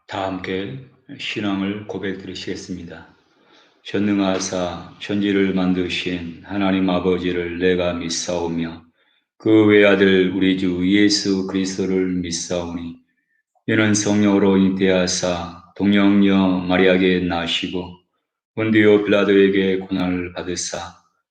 다 함께 신앙을 고백드리시겠습니다. 전능하사 천지를 만드신 하나님 아버지를 내가 믿사오며 그 외아들 우리 주 예수 그리스도를 믿사오니 이는 성령으로 잉태하사 동정녀 마리아에게 나시고 본디오 빌라도에게 고난을 받으사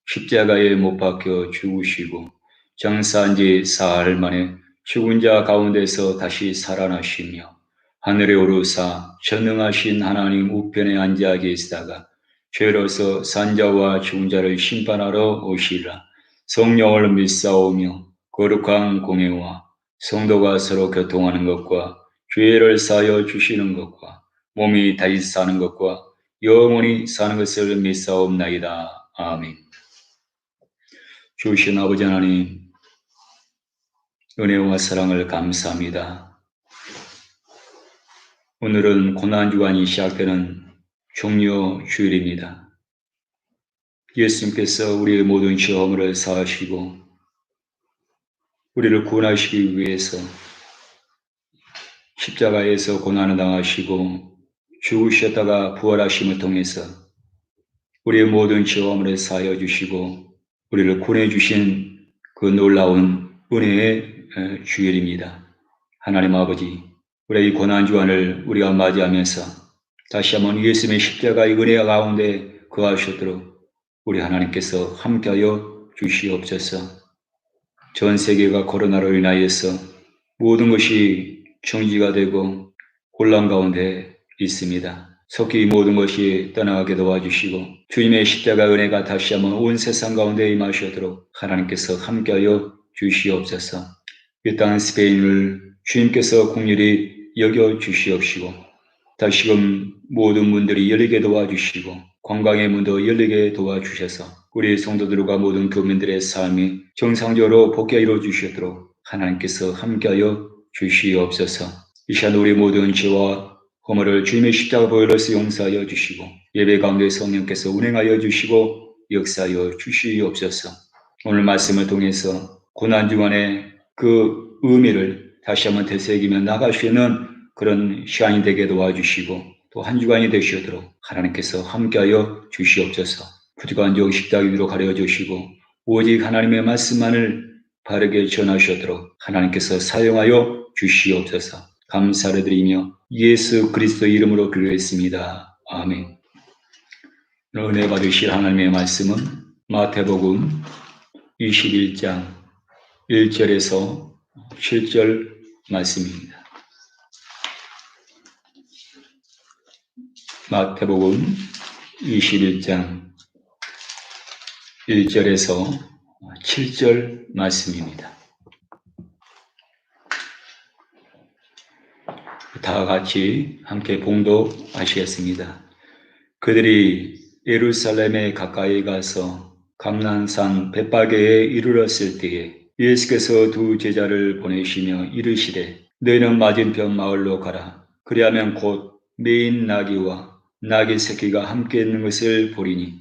십자가에 못 박혀 죽으시고 장사한 지 사흘 만에 죽은 자 가운데서 다시 살아나시며 하늘에 오르사 전능하신 하나님 우편에 앉아 계시다가 죄로서 산자와 죽은 자를 심판하러 오시리라. 성령을 믿사오며 거룩한 공예와 성도가 서로 교통하는 것과 죄를 사하여 주시는 것과 몸이 다시 사는 것과 영원히 사는 것을 믿사옵나이다. 아멘. 주신 아버지 하나님, 은혜와 사랑을 감사합니다. 오늘은 고난주간이 시작되는 종려 주일입니다. 예수님께서 우리의 모든 죄업을 사하시고 우리를 구원하시기 위해서 십자가에서 고난을 당하시고 죽으셨다가 부활하심을 통해서 우리의 모든 죄업을 사하여 주시고 우리를 구원해 주신 그 놀라운 은혜의 주일입니다. 하나님 아버지, 우리의 이 고난주간을 우리가 맞이하면서 다시 한번 예수님의 십자가의 은혜 가운데 거하셨도록 우리 하나님께서 함께하여 주시옵소서. 전 세계가 코로나로 인하여서 모든 것이 정지가 되고 혼란 가운데 있습니다. 속히 모든 것이 떠나가게 도와주시고 주님의 십자가 은혜가 다시 한번 온 세상 가운데 임하시도록 하나님께서 함께하여 주시옵소서. 이 땅 스페인을 주님께서 긍휼히 여겨 주시옵시고 다시금 모든 문들이 열리게 도와주시고 관광의 문도 열리게 도와주셔서 우리 성도들과 모든 교민들의 삶이 정상적으로 복귀 이루어 주시도록 하나님께서 함께하여 주시옵소서. 이 시간 우리 모든 죄와 허물을 주님의 십자가 보혈로서 용서하여 주시고 예배 가운데 성령께서 운행하여 주시고 역사하여 주시옵소서. 오늘 말씀을 통해서 고난주간의 그 의미를 다시 한번 되새기며 나갈 수 있는 그런 시간이 되게 도와주시고 또 한 주간이 되시도록 하나님께서 함께하여 주시옵소서. 부족한 적 십자가 위로 가려 주시고 오직 하나님의 말씀만을 바르게 전하시도록 하나님께서 사용하여 주시옵소서. 감사를 드리며 예수 그리스도 이름으로 기도했습니다. 아멘. 은혜 받으실 하나님의 말씀은 마태복음 21장 1절에서 7절 말씀입니다. 마태복음 21장 1절에서 7절 말씀입니다. 다 같이 함께 봉독하시겠습니다. 그들이 예루살렘에 가까이 가서 감난산 벳바게에 이르렀을 때에 예수께서 두 제자를 보내시며 이르시되 너희는 맞은편 마을로 가라. 그리하면 곧 매인 나귀와 나귀 새끼가 함께 있는 것을 보리니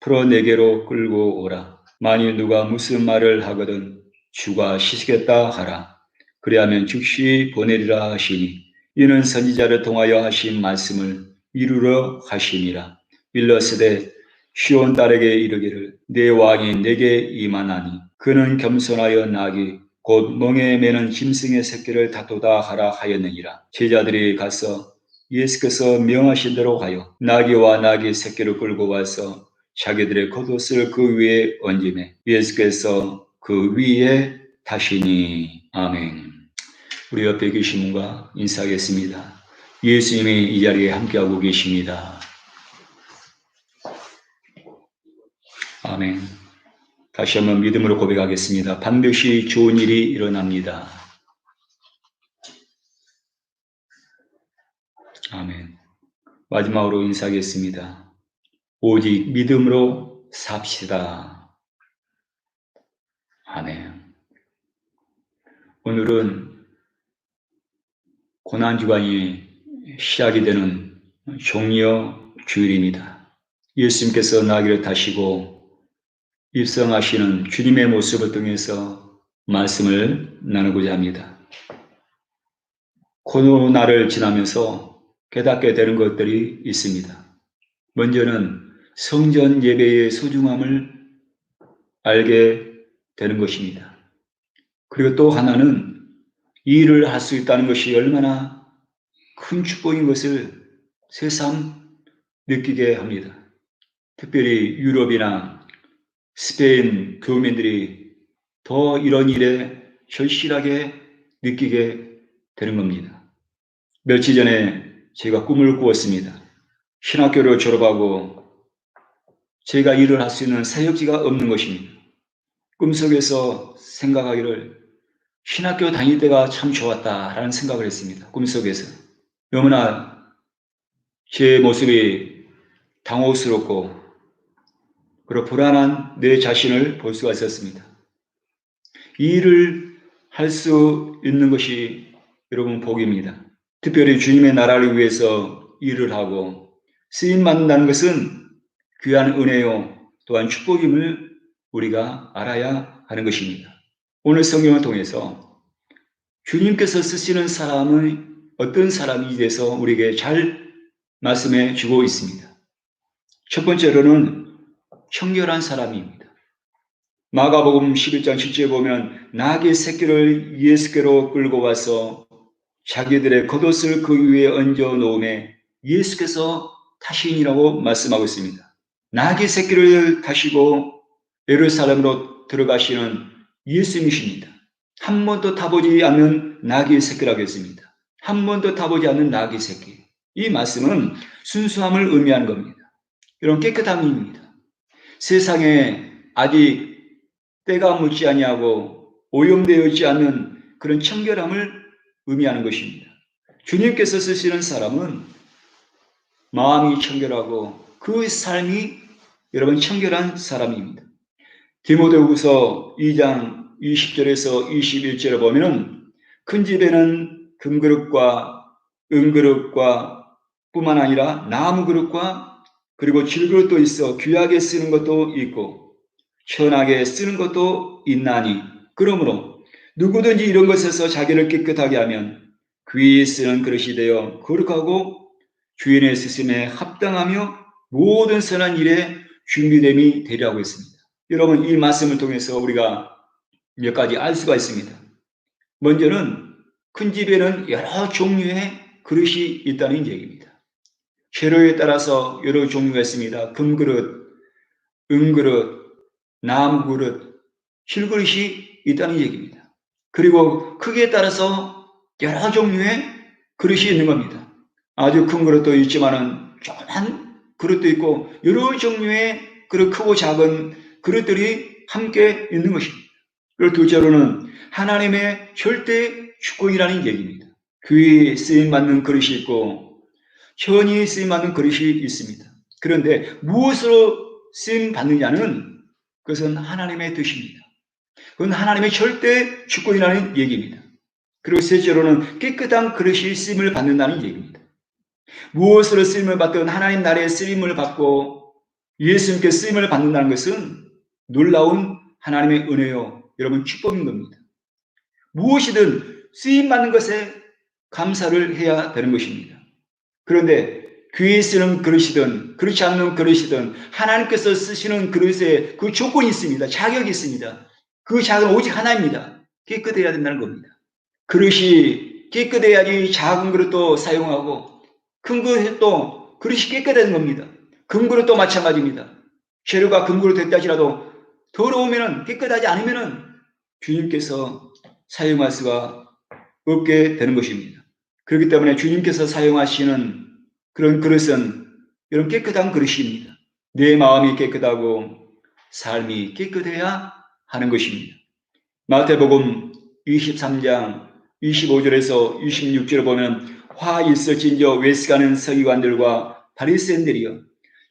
풀어 내게로 끌고 오라. 만일 누가 무슨 말을 하거든 주가 시키겠다 하라. 그리하면 즉시 보내리라 하시니 이는 선지자를 통하여 하신 말씀을 이루러 하심이라. 일러스되 시온 딸에게 이르기를 내 왕이 내게 임하나니 그는 겸손하여 나귀 곧 멍에 매는 짐승의 새끼를 다투다 하라 하였느니라. 제자들이 가서 예수께서 명하신 대로 하여 나귀와 나귀 새끼를 끌고 와서 자기들의 겉옷을 그 위에 얹으매 예수께서 그 위에 타시니. 아멘. 우리 옆에 계신 분과 인사하겠습니다. 예수님이 이 자리에 함께하고 계십니다. 아멘. 다시 한번 믿음으로 고백하겠습니다. 반드시 좋은 일이 일어납니다. 아멘. 마지막으로 인사하겠습니다. 오직 믿음으로 삽시다. 아멘. 오늘은 고난주간이 시작이 되는 종려 주일입니다. 예수님께서 나귀를 타시고 입성하시는 주님의 모습을 통해서 말씀을 나누고자 합니다. 코로나를 지나면서 깨닫게 되는 것들이 있습니다. 먼저는 성전 예배의 소중함을 알게 되는 것입니다. 그리고 또 하나는 이 일을 할 수 있다는 것이 얼마나 큰 축복인 것을 새삼 느끼게 합니다. 특별히 유럽이나 스페인 교민들이 더 이런 일에 절실하게 느끼게 되는 겁니다. 며칠 전에 제가 꿈을 꾸었습니다. 신학교를 졸업하고 제가 일을 할 수 있는 사역지가 없는 것입니다. 꿈속에서 생각하기를 신학교 다닐 때가 참 좋았다라는 생각을 했습니다. 꿈속에서. 너무나 제 모습이 당혹스럽고 그리고 불안한 내 자신을 볼 수가 있었습니다. 이 일을 할 수 있는 것이 여러분 복입니다. 특별히 주님의 나라를 위해서 일을 하고 쓰임 받는다는 것은 귀한 은혜요 또한 축복임을 우리가 알아야 하는 것입니다. 오늘 성경을 통해서 주님께서 쓰시는 사람은 어떤 사람이 돼서 우리에게 잘 말씀해 주고 있습니다. 첫 번째로는 청결한 사람입니다. 마가복음 11장 7절에 보면 나귀 새끼를 예수께로 끌고 와서 자기들의 겉옷을 그 위에 얹어 놓음에 예수께서 타시니라고 말씀하고 있습니다. 나귀 새끼를 타시고 예루살렘으로 들어가시는 예수님이십니다. 한 번도 타보지 않는 나귀 새끼라고 했습니다. 한 번도 타보지 않는 나귀 새끼. 이 말씀은 순수함을 의미하는 겁니다. 이런 깨끗함입니다. 세상에 아직 때가 묻지 아니하고 오염되어 있지 않는 그런 청결함을 의미하는 것입니다. 주님께서 쓰시는 사람은 마음이 청결하고 그 삶이 여러분 청결한 사람입니다. 디모데후서 2장 20절에서 21절에 보면 큰 집에는 금그릇과 은그릇과 뿐만 아니라 나무그릇과 그리고 질그릇도 있어 귀하게 쓰는 것도 있고 천하게 쓰는 것도 있나니 그러므로 누구든지 이런 것에서 자기를 깨끗하게 하면 귀히 쓰는 그릇이 되어 거룩하고 주인의 쓰심에 합당하며 모든 선한 일에 준비됨이 되리라고 했습니다. 여러분 이 말씀을 통해서 우리가 몇 가지 알 수가 있습니다. 먼저는 큰 집에는 여러 종류의 그릇이 있다는 얘기입니다. 재료에 따라서 여러 종류가 있습니다. 금그릇, 은그릇, 나무그릇, 실그릇이 있다는 얘기입니다. 그리고 크기에 따라서 여러 종류의 그릇이 있는 겁니다. 아주 큰 그릇도 있지만은 조그만 그릇도 있고 여러 종류의 그릇 크고 작은 그릇들이 함께 있는 것입니다. 그리고 둘째로는 하나님의 절대 주권이라는 얘기입니다. 귀히 쓰임받는 그릇이 있고 천히 쓰임받는 그릇이 있습니다. 그런데 무엇으로 쓰임받느냐는 그것은 하나님의 뜻입니다. 그건 하나님의 절대 주권이라는 얘기입니다. 그리고 셋째로는 깨끗한 그릇이 쓰임을 받는다는 얘기입니다. 무엇으로 쓰임을 받든 하나님 나라의 쓰임을 받고 예수님께 쓰임을 받는다는 것은 놀라운 하나님의 은혜요 여러분 축복인 겁니다. 무엇이든 쓰임받는 것에 감사를 해야 되는 것입니다. 그런데 귀에 쓰는 그릇이든 그렇지 않는 그릇이든 하나님께서 쓰시는 그릇에 그 조건이 있습니다. 자격이 있습니다. 그 자격은 오직 하나입니다. 깨끗해야 된다는 겁니다. 그릇이 깨끗해야지 작은 그릇도 사용하고 큰 그릇도 그릇이 깨끗해야 겁니다. 금 그릇도 마찬가지입니다. 재료가 금 그릇 됐다 할지라도 더러우면 깨끗하지 않으면 주님께서 사용할 수가 없게 되는 것입니다. 그렇기 때문에 주님께서 사용하시는 그런 그릇은 이런 깨끗한 그릇입니다. 내 마음이 깨끗하고 삶이 깨끗해야 하는 것입니다. 마태복음 23장 25절에서 26절을 보면 화 있을진저 외식하는 서기관들과 바리새인들이여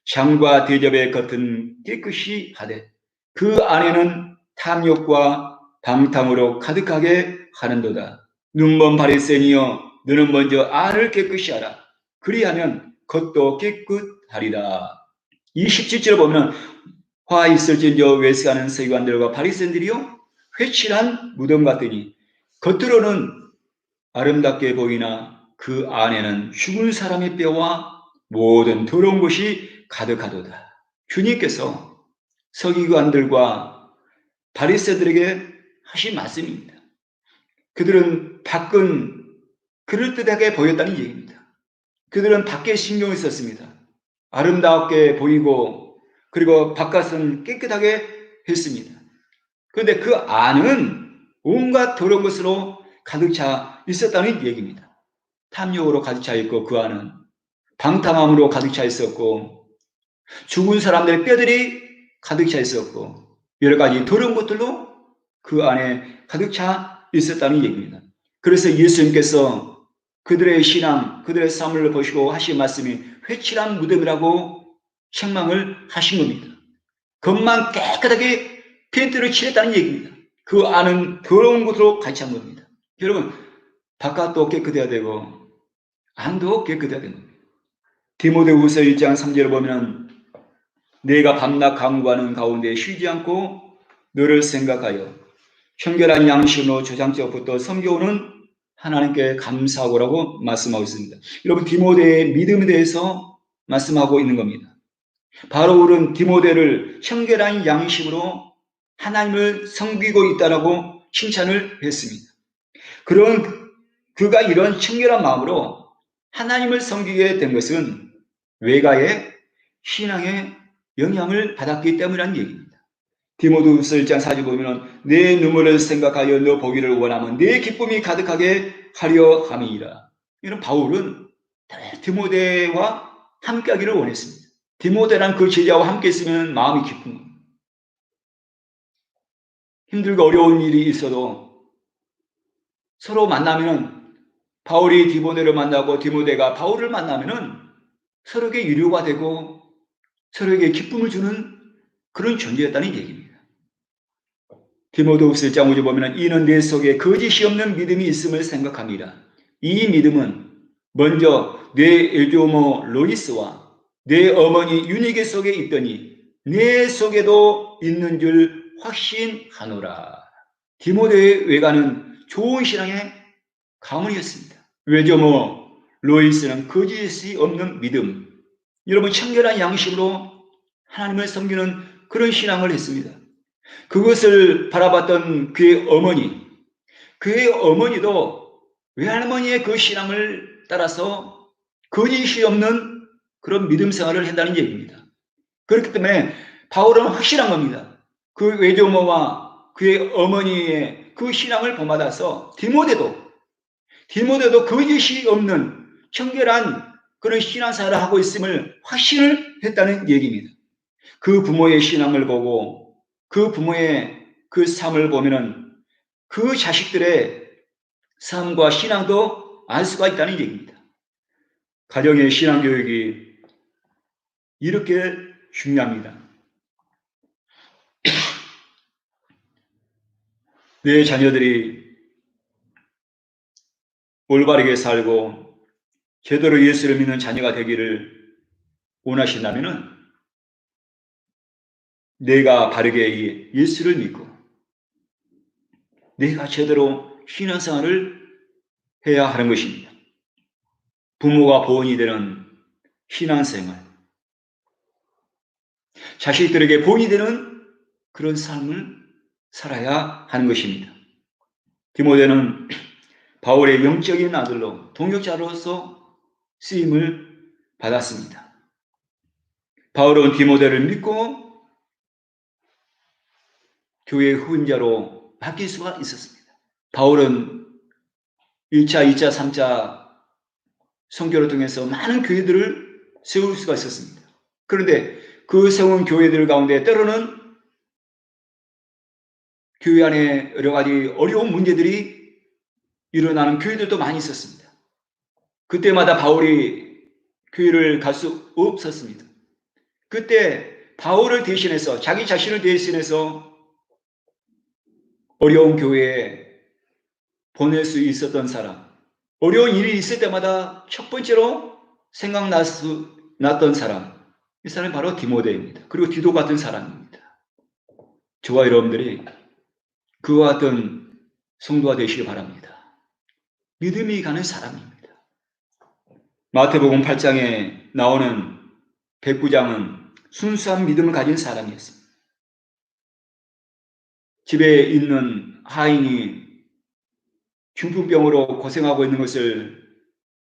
장과 대접의 겉은 깨끗이 하되 그 안에는 탐욕과 방탕으로 가득하게 하는도다. 눈먼 바리새인이여 너는 먼저 안을 깨끗이 하라. 그리하면 겉도 깨끗하리라. 27절을 보면 화 있을진저 외식하는 서기관들과 바리새인들이요 회칠한 무덤 같으니 겉으로는 아름답게 보이나 그 안에는 죽은 사람의 뼈와 모든 더러운 것이 가득하도다. 주님께서 서기관들과 바리새들에게 하신 말씀입니다. 그들은 밖은 그럴듯하게 보였다는 얘기입니다. 그들은 밖에 신경을 썼습니다. 아름답게 보이고 그리고 바깥은 깨끗하게 했습니다. 그런데 그 안은 온갖 더러운 것으로 가득 차 있었다는 얘기입니다. 탐욕으로 가득 차 있고 그 안은 방탕함으로 가득 차 있었고 죽은 사람들의 뼈들이 가득 차 있었고 여러 가지 더러운 것들로 그 안에 가득 차 있었다는 얘기입니다. 그래서 예수님께서 그들의 신앙, 그들의 삶을 보시고 하신 말씀이 회칠한 무덤이라고 책망을 하신 겁니다. 겉만 깨끗하게 페인트를 칠했다는 얘기입니다. 그 안은 더러운 것으로 가득 찬 겁니다. 여러분, 바깥도 깨끗해야 되고 안도 깨끗해야 되는 겁니다. 디모데후서 1장 3절을 보면 내가 밤낮 강구하는 가운데 쉬지 않고 너를 생각하여 청결한 양심으로 조상적부터 섬겨오는 하나님께 감사하고라고 말씀하고 있습니다. 여러분, 디모데의 믿음에 대해서 말씀하고 있는 겁니다. 바울은 디모데를 청결한 양심으로 하나님을 섬기고 있다라고 칭찬을 했습니다. 그가 이런 청결한 마음으로 하나님을 섬기게 된 것은 외가의 신앙의 영향을 받았기 때문이라는 얘기입니다. 디모데후서 1장 4절 보면 내 눈물을 생각하여 너 보기를 원하면 내 기쁨이 가득하게 하려 함이니라. 이런 바울은 디모데와 함께하기를 원했습니다. 디모데란 그 제자와 함께 있으면 마음이 기쁜 겁니다. 힘들고 어려운 일이 있어도 서로 만나면 바울이 디모데를 만나고 디모데가 바울을 만나면 서로에게 위로가 되고 서로에게 기쁨을 주는 그런 존재였다는 얘기입니다. 디모데후서 1장 5절 보면 이는 내 속에 거짓이 없는 믿음이 있음을 생각합니다. 이 믿음은 먼저 내 엘조모 로이스와 내 어머니 유니게 속에 있더니 내 속에도 있는 줄 확신하노라. 디모데의 외가는 좋은 신앙의 가문이었습니다. 외조모 로이스는 거짓이 없는 믿음, 여러분 청결한 양심으로 하나님을 섬기는 그런 신앙을 했습니다. 그것을 바라봤던 그의 어머니도 외할머니의 그 신앙을 따라서 거짓이 없는 그런 믿음 생활을 했다는 얘기입니다. 그렇기 때문에 바울은 확실한 겁니다. 그 외조모와 그의 어머니의 그 신앙을 본받아서 디모데도 거짓이 없는 청결한 그런 신앙생활을 하고 있음을 확신을 했다는 얘기입니다. 그 부모의 신앙을 보고 그 부모의 그 삶을 보면은 그 자식들의 삶과 신앙도 알 수가 있다는 얘기입니다. 가정의 신앙교육이 이렇게 중요합니다. 내 자녀들이 올바르게 살고 제대로 예수를 믿는 자녀가 되기를 원하신다면은 내가 바르게 예수를 믿고 내가 제대로 신앙생활을 해야 하는 것입니다. 부모가 보온이 되는 신앙생활, 자식들에게 보온이 되는 그런 삶을 살아야 하는 것입니다. 디모데는 바울의 영적인 아들로 동역자로서 쓰임을 받았습니다. 바울은 디모데를 믿고 교회의 후임자로 바뀔 수가 있었습니다. 바울은 1차, 2차, 3차 선교를 통해서 많은 교회들을 세울 수가 있었습니다. 그런데 그 세운 교회들 가운데 때로는 교회 안에 여러 가지 어려운 문제들이 일어나는 교회들도 많이 있었습니다. 그때마다 바울이 교회를 갈 수 없었습니다. 그때 바울을 대신해서 자기 자신을 대신해서 어려운 교회에 보낼 수 있었던 사람, 어려운 일이 있을 때마다 첫 번째로 생각났던 사람, 이 사람이 바로 디모데입니다. 그리고 디도 같은 사람입니다. 저와 여러분들이 그와 같은 성도가 되시기 바랍니다. 믿음이 가는 사람입니다. 마태복음 8장에 나오는 백부장은 순수한 믿음을 가진 사람이었습니다. 집에 있는 하인이 중풍병으로 고생하고 있는 것을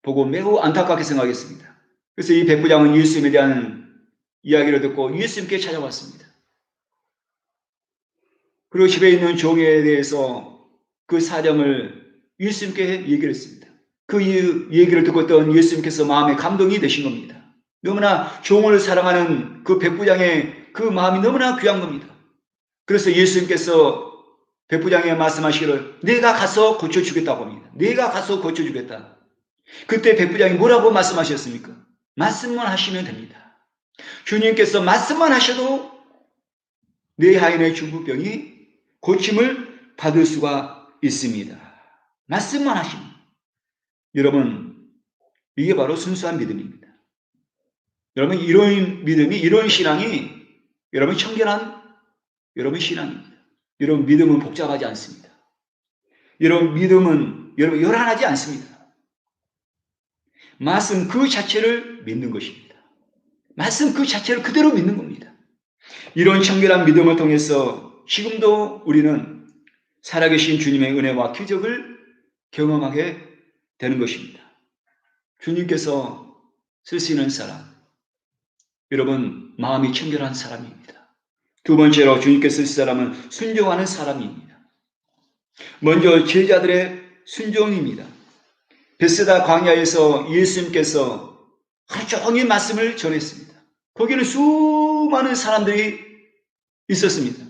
보고 매우 안타깝게 생각했습니다. 그래서 이 백부장은 예수님에 대한 이야기를 듣고 예수님께 찾아왔습니다. 그리고 집에 있는 종에 대해서 그 사정을 예수님께 얘기를 했습니다. 그 얘기를 듣고 있던 예수님께서 마음에 감동이 되신 겁니다. 너무나 종을 사랑하는 그 백부장의 그 마음이 너무나 귀한 겁니다. 그래서 예수님께서 백부장에게 말씀하시기를 내가 가서 고쳐주겠다고 합니다. 내가 가서 고쳐주겠다. 그때 백부장이 뭐라고 말씀하셨습니까? 말씀만 하시면 됩니다. 주님께서 말씀만 하셔도 내 하인의 중풍병이 고침을 받을 수가 있습니다. 말씀만 하시면. 여러분, 이게 바로 순수한 믿음입니다. 여러분, 이런 믿음이, 이런 신앙이 여러분 청결한 여러분 신앙입니다. 여러분 믿음은 복잡하지 않습니다. 여러분 믿음은 여러분 요란하지 않습니다. 말씀 그 자체를 믿는 것입니다. 말씀 그 자체를 그대로 믿는 겁니다. 이런 청결한 믿음을 통해서 지금도 우리는 살아계신 주님의 은혜와 기적을 경험하게 되는 것입니다. 주님께서 쓰시는 사람, 여러분 마음이 청결한 사람입니다. 두 번째로 주님께서 쓰실 사람은 순종하는 사람입니다. 먼저 제자들의 순종입니다. 베세다 광야에서 예수님께서 하루 종일 말씀을 전했습니다. 거기는 수많은 사람들이 있었습니다.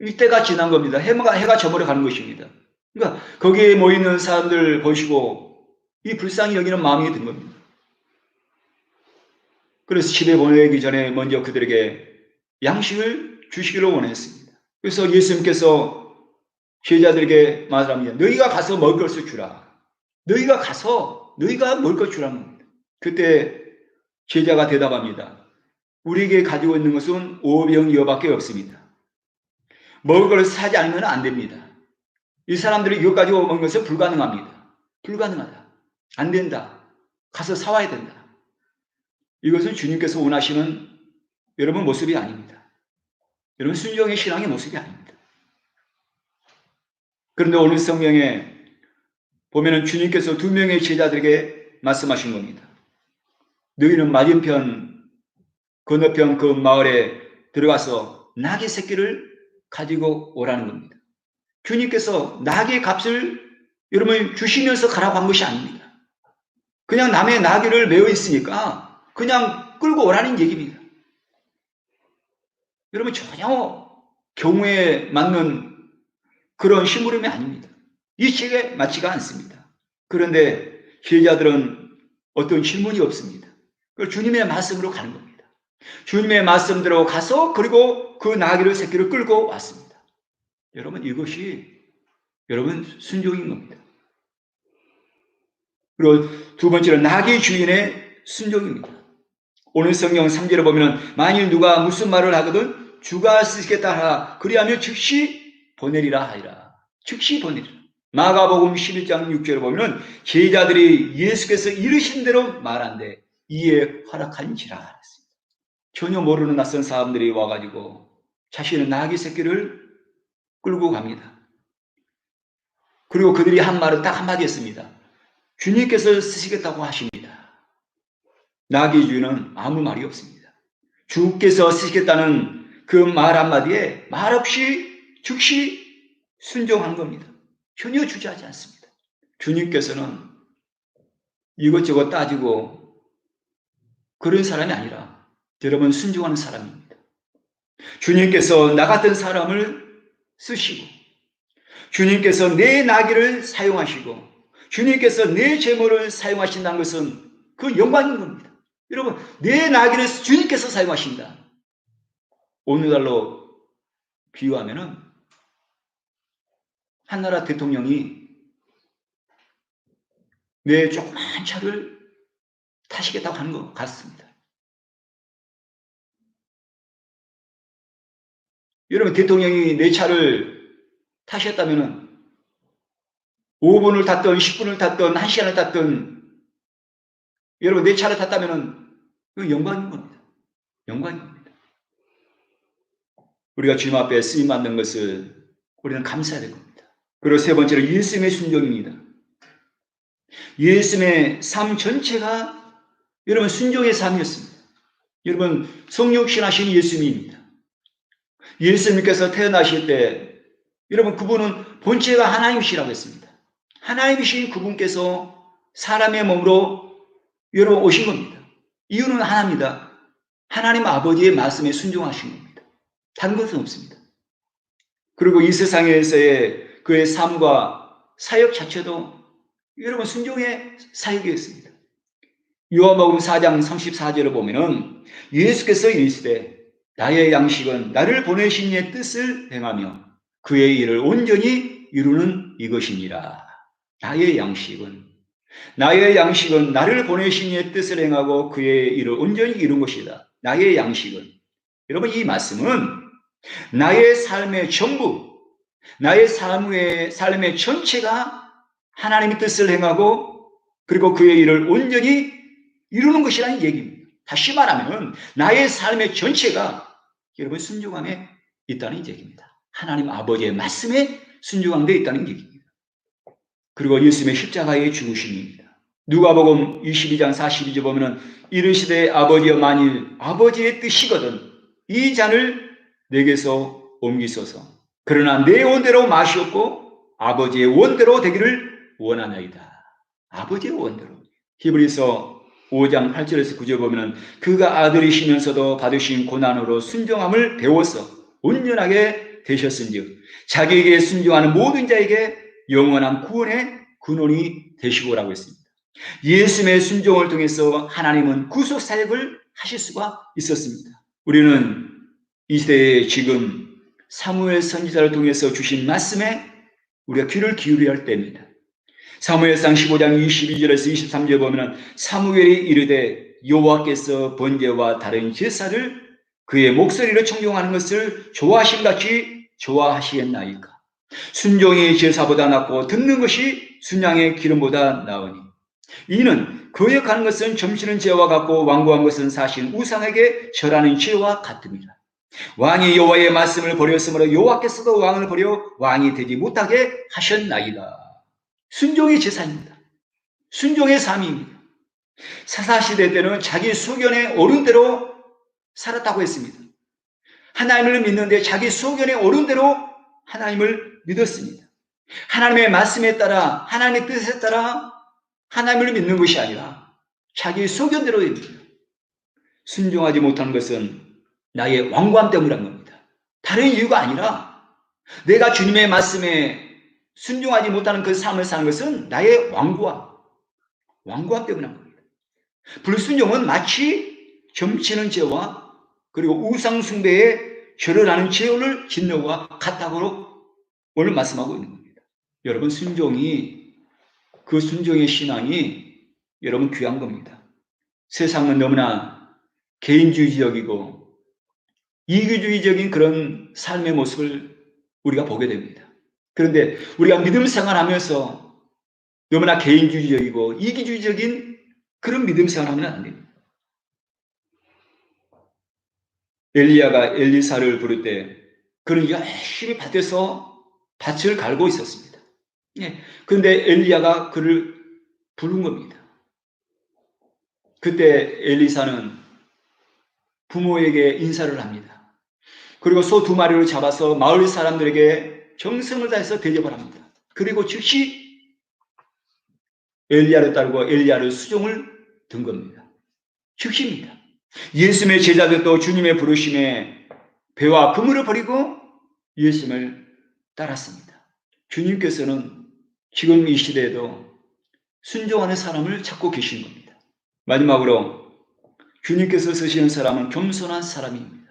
이때가 지난 겁니다. 해가 저물어 가는 것입니다. 그러니까 거기에 모이는 사람들 보시고 이 불쌍히 여기는 마음이 든 겁니다. 그래서 집에 보내기 전에 먼저 그들에게 양식을 주시기를 원했습니다. 그래서 예수님께서 제자들에게 말합니다. 너희가 가서 먹을 것을 주라. 너희가 먹을 것 주라는 겁니다. 그때 제자가 대답합니다. 우리에게 가지고 있는 것은 5병2어밖에 없습니다. 먹을 것을 사지 않으면 안 됩니다. 이 사람들이 이것 가지고 먹는 것은 불가능합니다. 불가능하다. 안 된다. 가서 사와야 된다. 이것은 주님께서 원하시는 여러분 모습이 아닙니다. 여러분 순종의 신앙의 모습이 아닙니다. 그런데 오늘 성경에 보면은 주님께서 2명의 제자들에게 말씀하신 겁니다. 너희는 맞은편 건너편 그 마을에 들어가서 나귀 새끼를 가지고 오라는 겁니다. 주님께서 나귀의 값을 여러분 주시면서 가라고 한 것이 아닙니다. 그냥 남의 나귀를 메어 있으니까 그냥 끌고 오라는 얘기입니다. 여러분 전혀 경우에 맞는 그런 심부름이 아닙니다. 이 책에 맞지가 않습니다. 그런데 제자들은 어떤 질문이 없습니다. 주님의 말씀으로 가는 겁니다. 주님의 말씀대로 가서 그리고 그 나귀를 새끼를 끌고 왔습니다. 여러분 이것이 여러분 순종인 겁니다. 그리고 두 번째로 나귀 주인의 순종입니다. 오늘 성경 3절에 보면 만일 누가 무슨 말을 하거든 주가 쓰시겠다 하라. 그리하면 즉시 보내리라 하리라. 즉시 보내리라. 마가복음 11장 6절에 보면 제자들이 예수께서 이르신 대로 말한데 이에 허락한지라 했습니다. 전혀 모르는 낯선 사람들이 와가지고 자신의 나귀 새끼를 끌고 갑니다. 그리고 그들이 한 말은 딱 한마디 했습니다. 주님께서 쓰시겠다고 하십니다. 나귀 주인은 아무 말이 없습니다. 주께서 쓰시겠다는 그 말 한마디에 말없이 즉시 순종한 겁니다. 전혀 주저하지 않습니다. 주님께서는 이것저것 따지고 그런 사람이 아니라 여러분 순종하는 사람입니다. 주님께서 나 같은 사람을 쓰시고 주님께서 내 나귀를 사용하시고 주님께서 내 재물을 사용하신다는 것은 그 영광인 겁니다. 여러분 내 나귀를 주님께서 사용하신다. 오늘날로 비유하면은 한나라 대통령이 내 조그만 차를 타시겠다고 하는 것 같습니다. 여러분 대통령이 내 차를 타셨다면은 5분을 탔든 10분을 탔든 1시간을 탔든 여러분, 내 차를 탔다면 영광인 겁니다. 영광인 겁니다. 우리가 주님 앞에 쓰임 받는 것을 우리는 감사해야 될 겁니다. 그리고 세 번째로 예수님의 순종입니다. 예수님의 삶 전체가 여러분 순종의 삶이었습니다. 여러분, 성육신하신 예수님입니다. 예수님께서 태어나실 때 여러분, 그분은 본체가 하나님이시라고 했습니다. 하나님이신 그분께서 사람의 몸으로 여러분 오신 겁니다. 이유는 하나입니다. 하나님 아버지의 말씀에 순종하신 겁니다. 다른 것은 없습니다. 그리고 이 세상에서의 그의 삶과 사역 자체도 여러분 순종의 사역이었습니다. 요한복음 4장 34절을 보면은 예수께서 이르시되 나의 양식은 나를 보내신 이의 뜻을 행하며 그의 일을 온전히 이루는 이것이니라. 나의 양식은 나를 보내신 이의 뜻을 행하고 그의 일을 온전히 이룬 것이다. 나의 양식은, 여러분, 이 말씀은 나의 삶의 전부, 나의 삶의 전체가 하나님의 뜻을 행하고 그리고 그의 일을 온전히 이루는 것이라는 얘기입니다. 다시 말하면 나의 삶의 전체가 여러분 순종함에 있다는 얘기입니다. 하나님 아버지의 말씀에 순종함에 있다는 얘기입니다. 그리고 예수님의 십자가의 죽으심입니다. 누가복음 22장 42절 보면은 이르시되 아버지여 만일 아버지의 뜻이거든 이 잔을 내게서 옮기소서. 그러나 내 원대로 마시옵고 아버지의 원대로 되기를 원하나이다. 아버지의 원대로. 히브리서 5장 8절에서 9절 보면은 그가 아들이시면서도 받으신 고난으로 순종함을 배워서 온전하게 되셨은즉 자기에게 순종하는 모든 자에게 영원한 구원의 근원이 되시고라고 했습니다. 예수님의 순종을 통해서 하나님은 구속 사역을 하실 수가 있었습니다. 우리는 이 시대에 지금 사무엘 선지자를 통해서 주신 말씀에 우리가 귀를 기울여야 할 때입니다. 사무엘상 15장 22절에서 23절 보면 사무엘이 이르되 여호와께서 번제와 다른 제사를 그의 목소리로 청종하는 것을 좋아하심같이 좋아하시겠나이까. 순종이 제사보다 낫고 듣는 것이 순양의 기름보다 나으니 이는 거역하는 것은 점치는 죄와 같고 완고한 것은 사실 우상에게 절하는 죄와 같습니다. 왕이 여호와의 말씀을 버렸으므로 여호와께서도 왕을 버려 왕이 되지 못하게 하셨나이다. 순종의 제사입니다. 순종의 삶입니다. 사사시대 때는 자기 소견에 옳은 대로 살았다고 했습니다. 하나님을 믿는데 자기 소견에 옳은 대로 하나님을 믿었습니다. 하나님의 말씀에 따라 하나님의 뜻에 따라 하나님을 믿는 것이 아니라 자기 소견대로입니다. 순종하지 못하는 것은 나의 완고함 때문이란 겁니다. 다른 이유가 아니라 내가 주님의 말씀에 순종하지 못하는 그 삶을 사는 것은 나의 완고함 때문인 겁니다. 불순종은 마치 점치는 죄와 그리고 우상숭배에 절을 하는 죄를 짓는 것과 같다고 오늘 말씀하고 있는 겁니다. 여러분, 그 순종의 신앙이 여러분 귀한 겁니다. 세상은 너무나 개인주의적이고 이기주의적인 그런 삶의 모습을 우리가 보게 됩니다. 그런데 우리가 믿음 생활하면서 너무나 개인주의적이고 이기주의적인 그런 믿음 생활하면 안 됩니다. 엘리야가 엘리사를 부를 때 그는 열심히 밭에서 밭을 갈고 있었습니다. 그런데 엘리야가 그를 부른 겁니다. 그때 엘리사는 부모에게 인사를 합니다. 그리고 소 2마리를 잡아서 마을 사람들에게 정성을 다해서 대접을 합니다. 그리고 즉시 엘리야를 따르고 엘리야를 수종을 든 겁니다. 즉시입니다. 예수님의 제자들도 주님의 부르심에 배와 그물을 버리고 예수님을 따랐습니다. 주님께서는 지금 이 시대에도 순종하는 사람을 찾고 계신 겁니다. 마지막으로 주님께서 쓰시는 사람은 겸손한 사람입니다.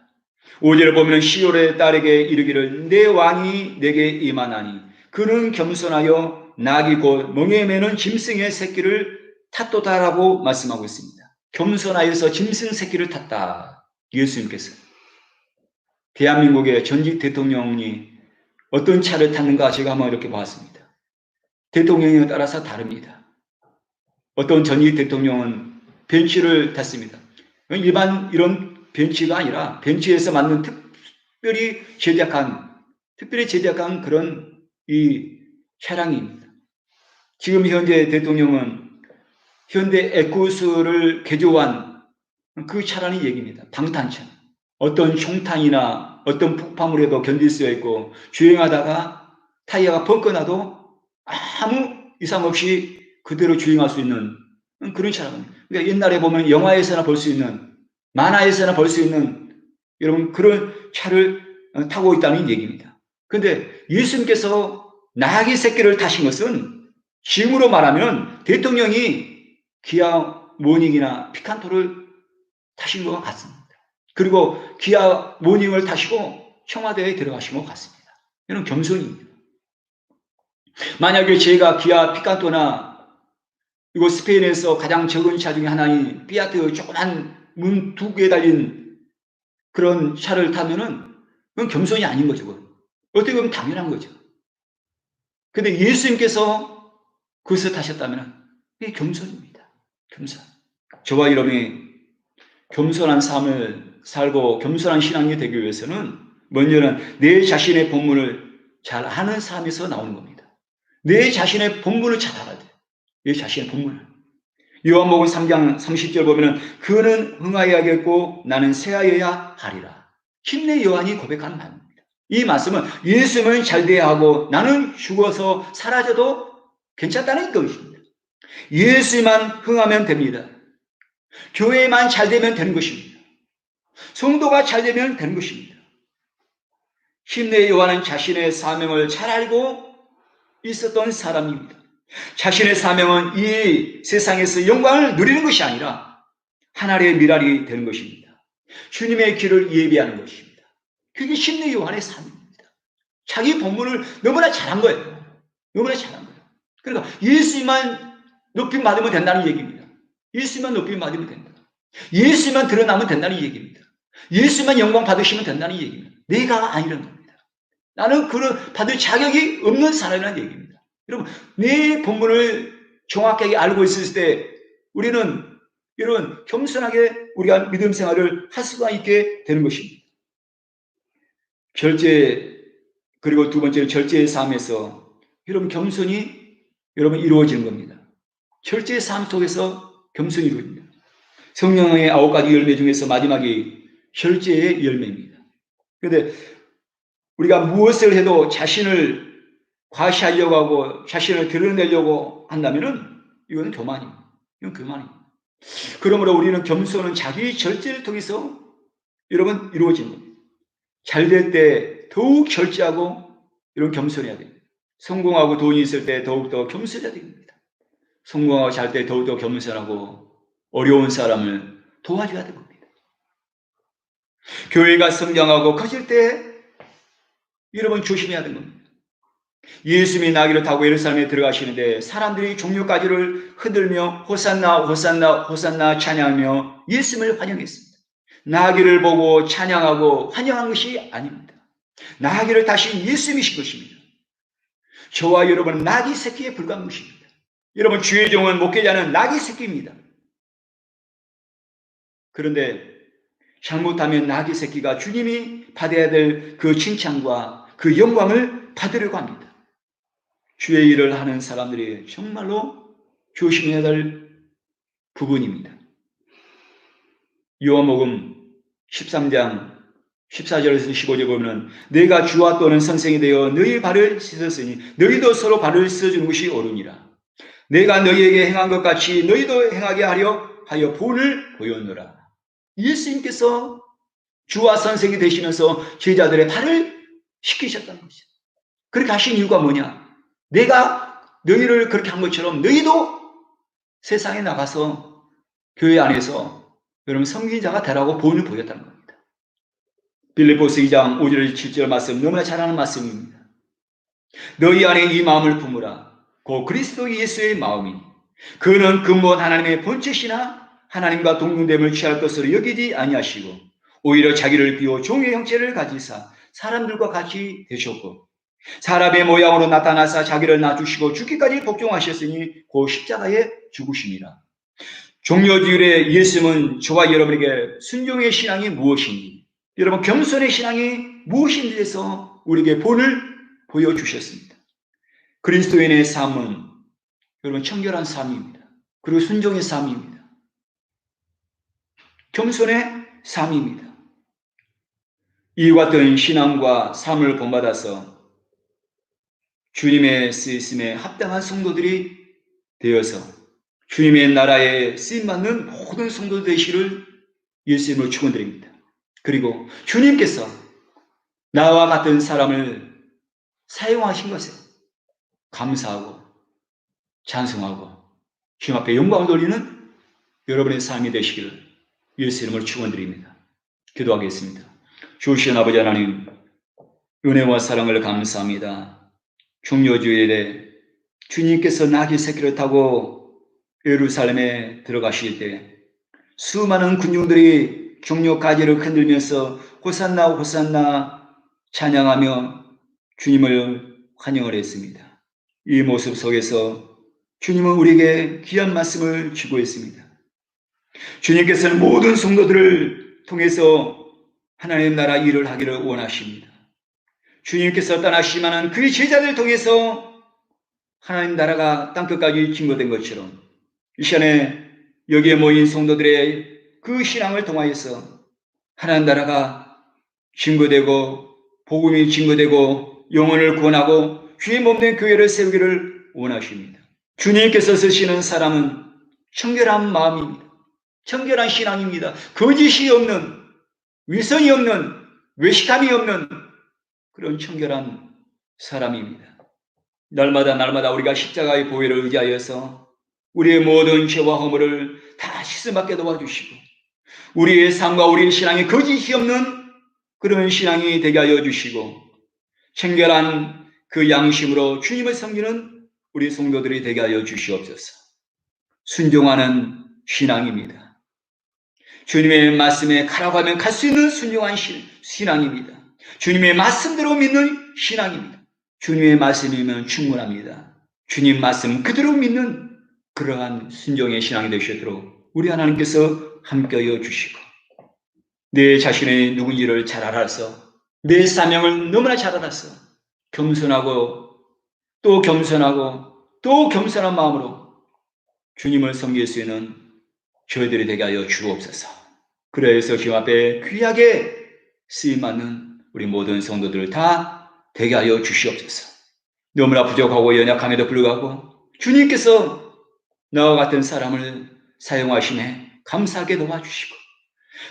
5절을 보면 시올의 딸에게 이르기를 내 왕이 내게 임하나니 그는 겸손하여 낙이 곧 멍에 매는 짐승의 새끼를 탔도다라고 말씀하고 있습니다. 겸손하여서 짐승 새끼를 탔다. 예수님께서. 대한민국의 전직 대통령이 어떤 차를 탔는가 제가 한번 이렇게 봤습니다. 대통령에 따라서 다릅니다. 어떤 전직 대통령은 벤치를 탔습니다. 일반 이런 벤치가 아니라 벤치에서 만든 특별히 제작한 그런 이 차량입니다. 지금 현재 대통령은 현대 에쿠스를 개조한 그 차량의 얘기입니다. 방탄차. 어떤 총탄이나 어떤 폭파물에도 견딜 수 있고 주행하다가 타이어가 펑크나도 아무 이상 없이 그대로 주행할 수 있는 그런 차량입니다. 그러니까 옛날에 보면 영화에서나 볼 수 있는, 만화에서나 볼 수 있는 여러분 그런 차를 타고 있다는 얘기입니다. 그런데 예수님께서 나귀 새끼를 타신 것은 지금으로 말하면 대통령이 기아 모닝이나 피칸토를 타신 것 같습니다. 그리고 기아 모닝을 타시고 청와대에 들어가신 것 같습니다. 이런 겸손입니다. 만약에 제가 기아 피칸토나 이거 스페인에서 가장 적은 차 중에 하나인 피아트 조그만 문 2개 달린 그런 차를 타면은 그건 겸손이 아닌 거죠. 그건. 어떻게 보면 당연한 거죠. 근데 예수님께서 그것을 타셨다면 이게 겸손입니다. 겸손. 저와 여러분이 겸손한 삶을 살고 겸손한 신앙이 되기 위해서는 먼저는 내 자신의 본분을 잘 아는 삶에서 나오는 겁니다. 내 자신의 본분을 잘 알아야 돼요. 내 자신의 본분을. 요한복음 3장 30절 보면은 그는 흥하여야겠고 나는 쇠하여야 하리라. 힘내 요한이 고백하는 말입니다. 이 말씀은 예수님은 잘 돼야 하고 나는 죽어서 사라져도 괜찮다는 것입니다. 예수만 흥하면 됩니다. 교회만 잘 되면 되는 것입니다. 성도가 잘 되면 되는 것입니다. 힘내 요한은 자신의 사명을 잘 알고 있었던 사람입니다. 자신의 사명은 이 세상에서 영광을 누리는 것이 아니라 하나님의 미랄이 되는 것입니다. 주님의 길을 예비하는 것입니다. 그게 힘내 요한의 삶입니다. 자기 본분을 너무나 잘한 거예요. 너무나 잘한 거예요. 그러니까 예수만 높임 받으면 된다는 얘기입니다. 예수만 높임 받으면 된다. 예수만 드러나면 된다는 얘기입니다. 예수만 영광 받으시면 된다는 얘기입니다. 내가 아니라는 겁니다. 나는 그런 받을 자격이 없는 사람이라는 얘기입니다. 여러분, 내 본분을 정확하게 알고 있을 때 우리는 이런 겸손하게 우리가 믿음 생활을 할 수가 있게 되는 것입니다. 절제, 그리고 두 번째는 절제의 삶에서 여러분 겸손이 여러분 이루어지는 겁니다. 절제의 삶 속에서 겸손이 이루어집니다. 성령의 9가지 열매 중에서 마지막이 절제의 열매입니다. 그런데 우리가 무엇을 해도 자신을 과시하려고 하고 자신을 드러내려고 한다면은 이건 교만입니다. 이건 교만입니다. 그러므로 우리는 겸손은 자기 절제를 통해서 여러분 이루어지는 겁니다. 잘 될 때 더욱 절제하고 이런 겸손해야 됩니다. 성공하고 돈이 있을 때 더욱더 겸손해야 됩니다. 성공하고 잘 때 더욱더 겸손하고 어려운 사람을 도와줘야 됩니다. 교회가 성장하고 커질 때 여러분 조심해야 되는 겁니다. 예수님이 나귀를 타고 예루살렘에 들어가시는데 사람들이 종려가지를 흔들며 호산나 호산나 호산나 찬양하며 예수님을 환영했습니다. 나귀를 보고 찬양하고 환영한 것이 아닙니다. 나귀를 타신 예수님이신 것입니다. 저와 여러분은 나귀 새끼에 불과한 것입니다. 여러분 주의 종은 목회자는 나귀 새끼입니다. 그런데 잘못하면 나귀 새끼가 주님이 받아야 될 그 칭찬과 그 영광을 받으려고 합니다. 주의 일을 하는 사람들이 정말로 조심해야 될 부분입니다. 요한복음 13장 14절에서 15절 보면 내가 주와 또는 선생이 되어 너희 발을 씻었으니 너희도 서로 발을 씻어주는 것이 옳으니라. 내가 너희에게 행한 것 같이 너희도 행하게 하여 본을 보였노라. 예수님께서 주와 선생이 되시면서 제자들의 발을 씻기셨다는 것이죠. 그렇게 하신 이유가 뭐냐? 내가 너희를 그렇게 한 것처럼 너희도 세상에 나가서 교회 안에서 여러분 성기자가 되라고 본을 보였다는 겁니다. 빌립보서 2장 5절 7절 말씀 너무나 잘하는 말씀입니다. 너희 안에 이 마음을 품으라. 곧 그리스도 예수의 마음이 그는 근본 하나님의 본체시나 하나님과 동등됨을 취할 것으로 여기지 아니하시고 오히려 자기를 비워 종의 형체를 가지사 사람들과 같이 되셨고 사람의 모양으로 나타나사 자기를 낮추시고 죽기까지 복종하셨으니 그 십자가에 죽으심이라. 종료주일에 예수님은 저와 여러분에게 순종의 신앙이 무엇인지, 여러분 겸손의 신앙이 무엇인지에 대해서 우리에게 본을 보여주셨습니다. 그리스도인의 삶은 여러분 청결한 삶입니다. 그리고 순종의 삶입니다. 겸손의 삶입니다. 이와 같은 신앙과 삶을 본받아서 주님의 쓰임에 합당한 성도들이 되어서 주님의 나라에 쓰임받는 모든 성도 되시를 예수님으로 축원드립니다. 그리고 주님께서 나와 같은 사람을 사용하신 것에 감사하고 찬송하고 주님 앞에 영광을 돌리는 여러분의 삶이 되시기를 예수 이름으로 축원드립니다. 기도하겠습니다. 주신 아버지 하나님, 은혜와 사랑을 감사합니다. 종료주일에 주님께서 나귀 새끼를 타고 예루살렘에 들어가실 때 수많은 군중들이 종려 가지를 흔들면서 호산나 호산나 찬양하며 주님을 환영을 했습니다. 이 모습 속에서 주님은 우리에게 귀한 말씀을 주고 있습니다. 주님께서는 모든 성도들을 통해서 하나님 나라 일을 하기를 원하십니다. 주님께서 떠나시만한 그의 제자들을 통해서 하나님 나라가 땅끝까지 증거된 것처럼 이 시간에 여기에 모인 성도들의 그 신앙을 통하여서 하나님 나라가 증거되고 복음이 증거되고 영혼을 구원하고 주의 몸된 교회를 세우기를 원하십니다. 주님께서 쓰시는 사람은 청결한 마음입니다. 청결한 신앙입니다. 거짓이 없는, 위선이 없는, 외식함이 없는 그런 청결한 사람입니다. 날마다 우리가 십자가의 보혈을 의지하여서 우리의 모든 죄와 허물을 다 씻음받게 도와주시고 우리의 삶과 우리의 신앙이 거짓이 없는 그런 신앙이 되게 하여 주시고 청결한 그 양심으로 주님을 섬기는 우리 성도들이 되게 하여 주시옵소서. 순종하는 신앙입니다. 주님의 말씀에 가라고 하면 갈 수 있는 순종한 신앙입니다. 주님의 말씀대로 믿는 신앙입니다. 주님의 말씀이면 충분합니다. 주님 말씀 그대로 믿는 그러한 순종의 신앙이 되시도록 우리 하나님께서 함께하여 주시고 내 자신의 누군지를 잘 알아서 내 사명을 너무나 잘 알아서 겸손하고 또 겸손한 마음으로 주님을 섬길 수 있는 저희들이 되게 하여 주옵소서. 그래서 주님 앞에 귀하게 쓰임받는 우리 모든 성도들 다 되게 하여 주시옵소서. 너무나 부족하고 연약함에도 불구하고 주님께서 나와 같은 사람을 사용하심에 감사하게 도와주시고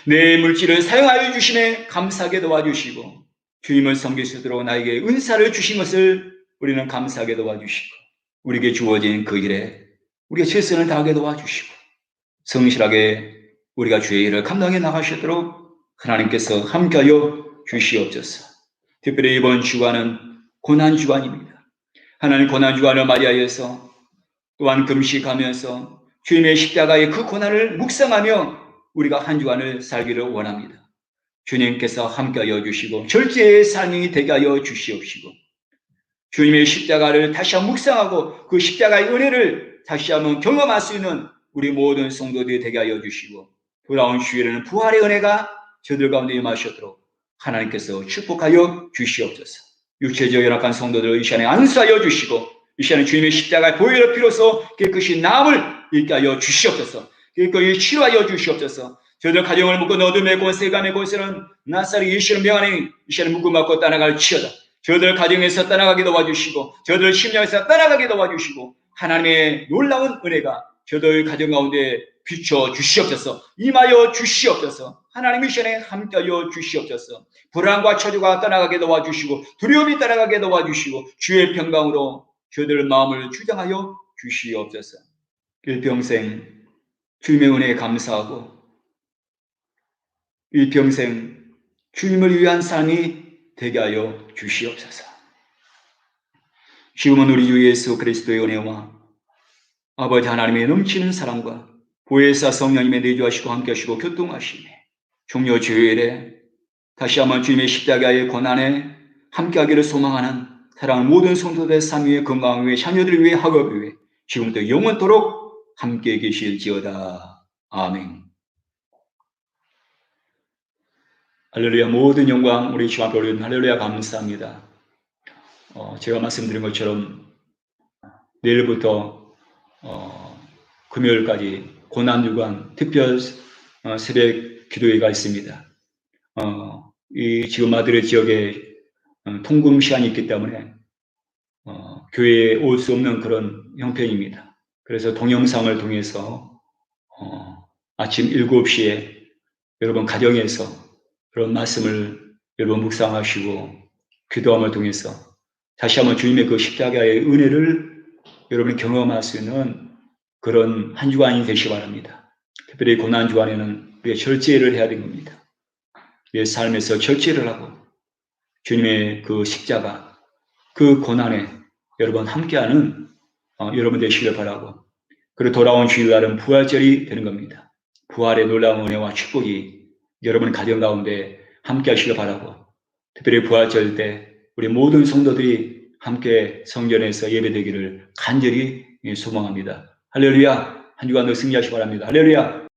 내 물질을 사용하여 주심에 감사하게 도와주시고 주님을 섬길 수 있도록 나에게 은사를 주신 것을 우리는 감사하게 도와주시고 우리에게 주어진 그 일에 우리가 최선을 다하게 도와주시고 성실하게 우리가 주의 일을 감당해 나가시도록 하나님께서 함께하여 주시옵소서. 특별히 이번 주간은 고난주간입니다. 하나님 고난주간을 맞이하여서 또한 금식하면서 주님의 십자가의 그 고난을 묵상하며 우리가 한 주간을 살기를 원합니다. 주님께서 함께하여 주시고 절제의 삶이 되게 하여 주시옵시고 주님의 십자가를 다시 한번 묵상하고 그 십자가의 은혜를 다시 한번 경험할 수 있는 우리 모든 성도들이 되게 하여 주시고 돌아온 주일에는 부활의 은혜가 저들 가운데 임하셨도록 하나님께서 축복하여 주시옵소서. 육체적 연약한 성도들을 이 시간에 안수하여 주시고 이 시간에 주님의 십자가의 보혈을 피로써 깨끗이 나음을 있게 하여 주시옵소서. 깨끗이 치료하여 주시옵소서. 저들 가정을 묶고 어둠의 권세 감의 권세는 나사렛 예수를 명하니 이 시간에 묶음받고 떠나갈 치여다. 저들 가정에서 떠나가게 도와주시고 저들 심령에서 떠나가게 도와주시고 하나님의 놀라운 은혜가 저들 가정 가운데 비춰 주시옵소서. 임하여 주시옵소서. 하나님 이 시간에 함께하여 주시옵소서. 불안과 초조가 떠나가게 도와주시고 두려움이 떠나가게 도와주시고 주의 평강으로 저들 마음을 주장하여 주시옵소서. 일평생 주님의 은혜에 감사하고 일평생 주님을 위한 삶이 되게 하여 주시옵소서. 지금은 우리 주 예수 그리스도의 은혜와 아버지 하나님의 넘치는 사랑과 보혜사 성령님의 내주하시고 함께하시고 교통하시네 종료 주일에 다시 한번 주님의 십자가의 고난에 함께하기를 소망하는 사랑하는 모든 성도들의 삶 위에 건강 위에 자녀들 위에 학업 위에 지금부터 영원토록 함께 계실지어다. 아멘. 할렐루야. 모든 영광 우리 주 앞에 올리는 할렐루야. 감사합니다. 제가 말씀드린 것처럼 내일부터 금요일까지 고난주간 특별 새벽 기도회가 있습니다. 이 지금 마드리드 지역에 통금 시간이 있기 때문에 교회에 올 수 없는 그런 형편입니다. 그래서 동영상을 통해서 아침 7시에 여러분 가정에서 그런 말씀을 여러분 묵상하시고 기도함을 통해서 다시 한번 주님의 그 십자가의 은혜를 여러분이 경험할 수 있는 그런 한 주간이 되시기 바랍니다. 특별히 고난 주간에는 우리가 절제를 해야 되는 겁니다. 우리의 삶에서 절제를 하고 주님의 그 십자가, 그 고난에 여러분 함께하는 여러분 되시기를 바라고, 그리고 돌아온 주일날은 부활절이 되는 겁니다. 부활의 놀라운 은혜와 축복이 여러분 가정 가운데 함께 하시길 바라고, 특별히 부활절 때 우리 모든 성도들이 함께 성전에서 예배되기를 간절히 소망합니다. 할렐루야. 한 주간도 승리하시기 바랍니다. 할렐루야.